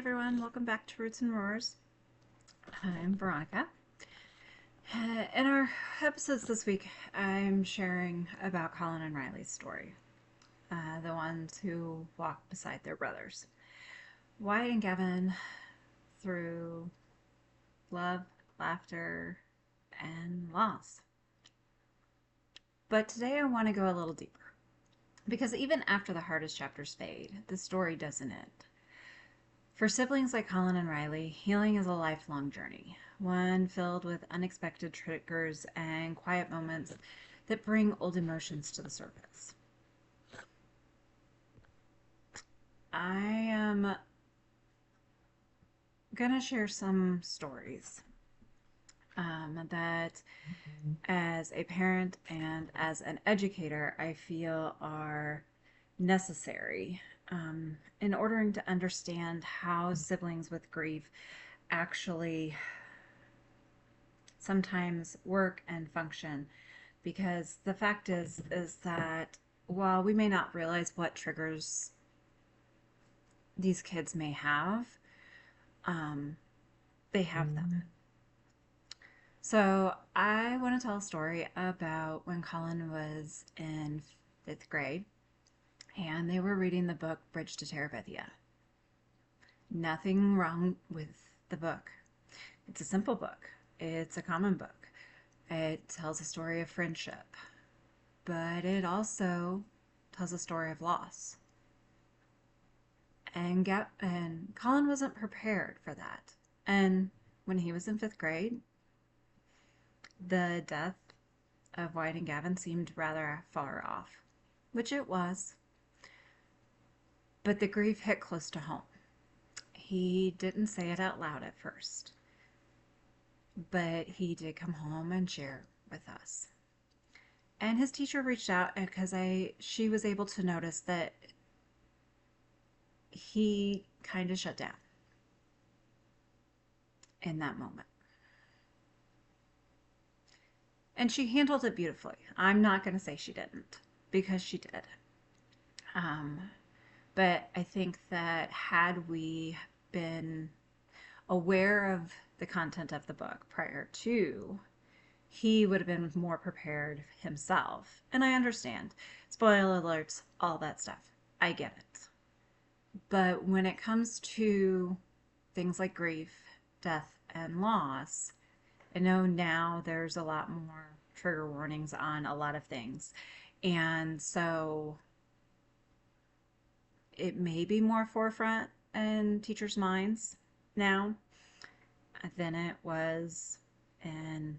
everyone, welcome back to Roots and Roars. I'm Veronica. In our episodes this week, I'm sharing about Colin and Riley's story, the ones who walked beside their brothers. Wyatt and Gavin through love, laughter, and loss. But today I want to go a little deeper, because even after the hardest chapters fade, the story doesn't end. For siblings like Colin and Riley, healing is a lifelong journey, one filled with unexpected triggers and quiet moments that bring old emotions to the surface. I am going to share some stories that, as a parent and as an educator, I feel are necessary in order to understand how siblings with grief actually sometimes work and function, because the fact is that while we may not realize what triggers these kids may have, they have them. So I want to tell a story about when Colin was in 5th grade and they were reading the book Bridge to Terabithia. Nothing wrong with the book. It's a simple book. It's a common book. It tells a story of friendship, but it also tells a story of loss. And Colin wasn't prepared for that. And when he was in 5th grade, the death of Wyatt and Gavin seemed rather far off, which it was. But the grief hit close to home. He didn't say it out loud at first, but he did come home and share with us. And his teacher reached out because she was able to notice that he kind of shut down in that moment. And she handled it beautifully. I'm not going to say she didn't, because she did. But I think that had we been aware of the content of the book prior to, he would have been more prepared himself. And I understand. Spoiler alerts, all that stuff. I get it. But when it comes to things like grief, death, and loss, I know now there's a lot more trigger warnings on a lot of things. And so it may be more forefront in teachers' minds now than it was in,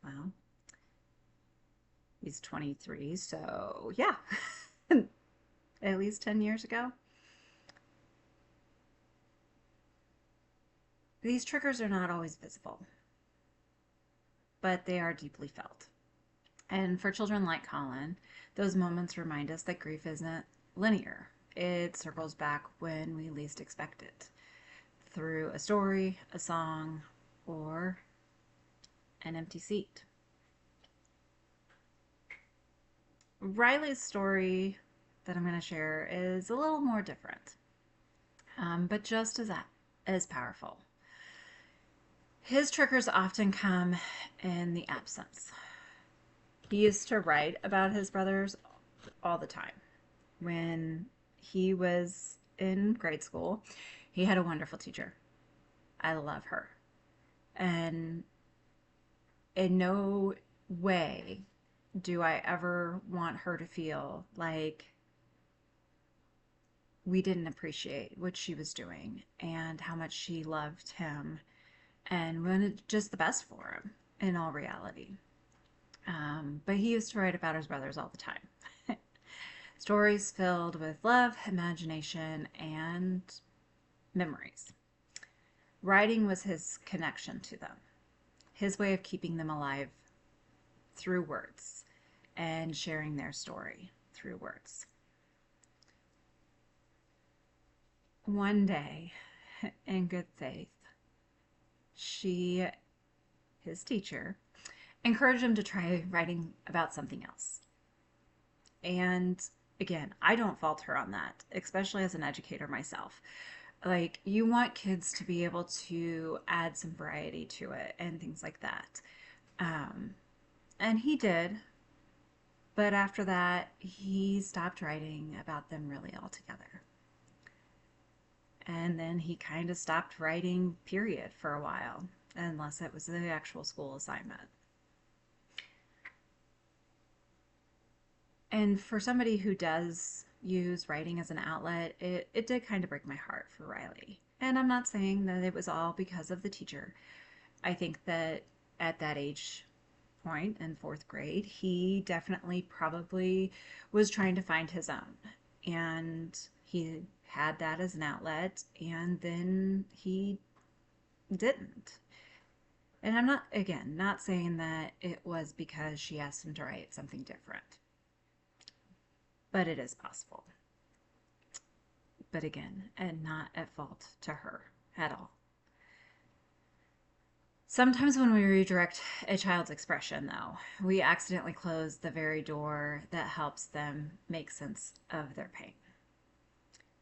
well, he's 23, so yeah, at least 10 years ago. These triggers are not always visible, but they are deeply felt. And for children like Colin, those moments remind us that grief isn't linear. It circles back when we least expect it, through a story, a song, or an empty seat. Riley's story that I'm going to share is a little more different, but just as powerful. His triggers often come in the absence. He used to write about his brothers all the time. When he was in grade school, he had a wonderful teacher. I love her. And in no way do I ever want her to feel like we didn't appreciate what she was doing and how much she loved him and wanted just the best for him in all reality. But he used to write about his brothers all the time. Stories filled with love, imagination, and memories. Writing was his connection to them, his way of keeping them alive through words and sharing their story through words. One day, in good faith, his teacher, encouraged him to try writing about something else. And again, I don't fault her on that, especially as an educator myself. Like, you want kids to be able to add some variety to it and things like that. Um, and he did, but after that, he stopped writing about them really altogether. And then he kind of stopped writing, period, for a while, unless it was the actual school assignment. And for somebody who does use writing as an outlet, it did kind of break my heart for Riley. And I'm not saying that it was all because of the teacher. I think that at that age point in fourth grade, he definitely probably was trying to find his own. And he had that as an outlet, and then he didn't. And I'm not, again, not saying that it was because she asked him to write something different, but it is possible. But again, and not at fault to her at all. Sometimes when we redirect a child's expression, though, we accidentally close the very door that helps them make sense of their pain.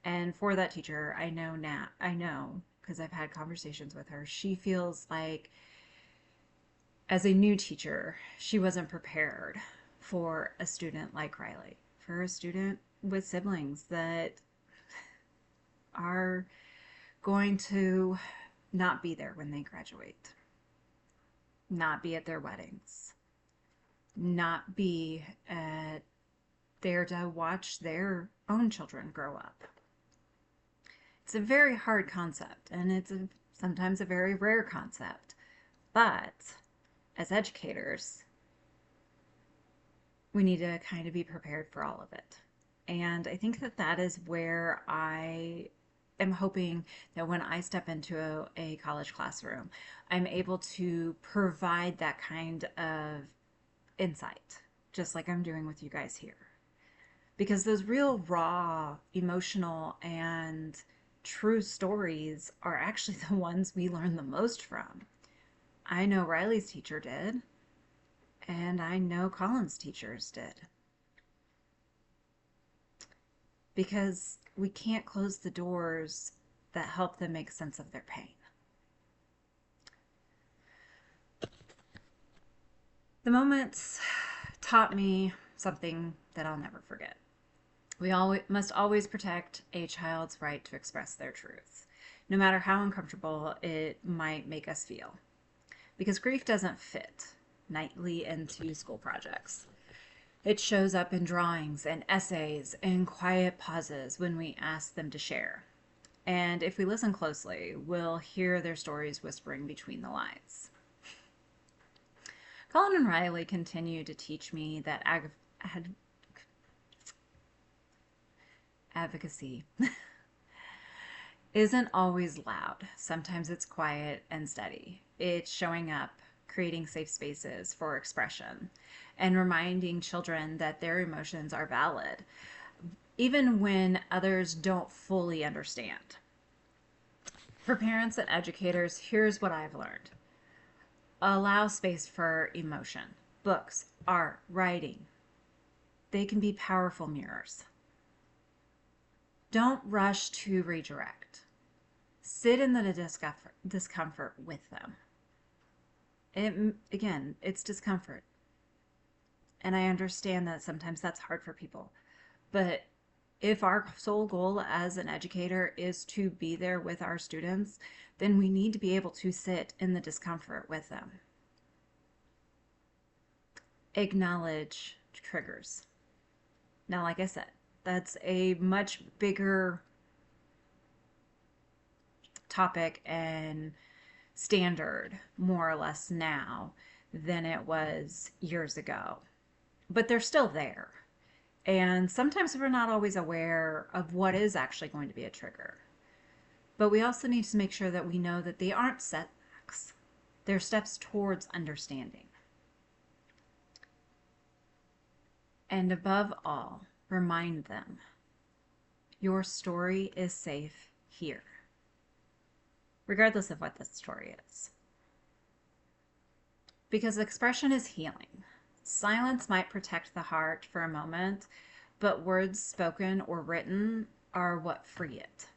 And for that teacher, I know because I've had conversations with her, she feels like as a new teacher, she wasn't prepared for a student like Riley, for a student with siblings that are going to not be there when they graduate, not be at their weddings, not be there to watch their own children grow up. It's a very hard concept, and sometimes a very rare concept. But as educators, we need to kind of be prepared for all of it. And I think that that is where I am hoping that when I step into a college classroom, I'm able to provide that kind of insight, just like I'm doing with you guys here. Because those real raw, emotional, and true stories are actually the ones we learn the most from. I know Riley's teacher did, and I know Colin's teachers did. Because we can't close the doors that help them make sense of their pain. The moments taught me something that I'll never forget. We must always protect a child's right to express their truth, no matter how uncomfortable it might make us feel. Because grief doesn't fit nightly into school projects. It shows up in drawings and essays and quiet pauses when we ask them to share. And if we listen closely, we'll hear their stories whispering between the lines. Colin and Riley continue to teach me that advocacy isn't always loud. Sometimes it's quiet and steady. It's showing up, creating safe spaces for expression, and reminding children that their emotions are valid, even when others don't fully understand. For parents and educators, here's what I've learned: allow space for emotion. Books, art, writing, they can be powerful mirrors. Don't rush to redirect. Sit in the discomfort with them. Again, it's discomfort. And I understand that sometimes that's hard for people. But if our sole goal as an educator is to be there with our students, then we need to be able to sit in the discomfort with them. Acknowledge triggers. Now, like I said, that's a much bigger topic and standard, more or less, now than it was years ago. But they're still there. And sometimes we're not always aware of what is actually going to be a trigger. But we also need to make sure that we know that they aren't setbacks. They're steps towards understanding. And above all, remind them your story is safe here, regardless of what the story is. Because expression is healing. Silence might protect the heart for a moment, but words spoken or written are what free it.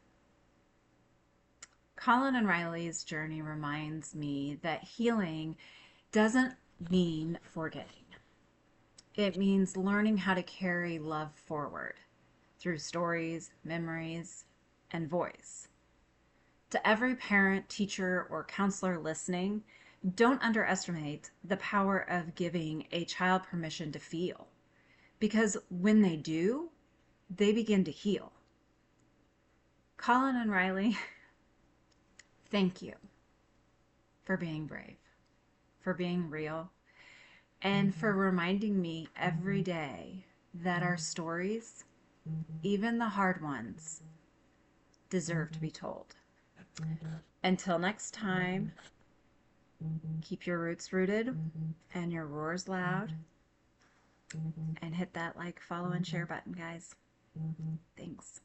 Colin and Riley's journey reminds me that healing doesn't mean forgetting. It means learning how to carry love forward through stories, memories, and voice. To every parent, teacher, or counselor listening, don't underestimate the power of giving a child permission to feel. Because when they do, they begin to heal. Colin and Riley, thank you for being brave, for being real, and for reminding me every day that our stories, even the hard ones, deserve to be told. Until next time, keep your roots rooted and your roars loud. And hit that like, follow, and share button, guys. Thanks.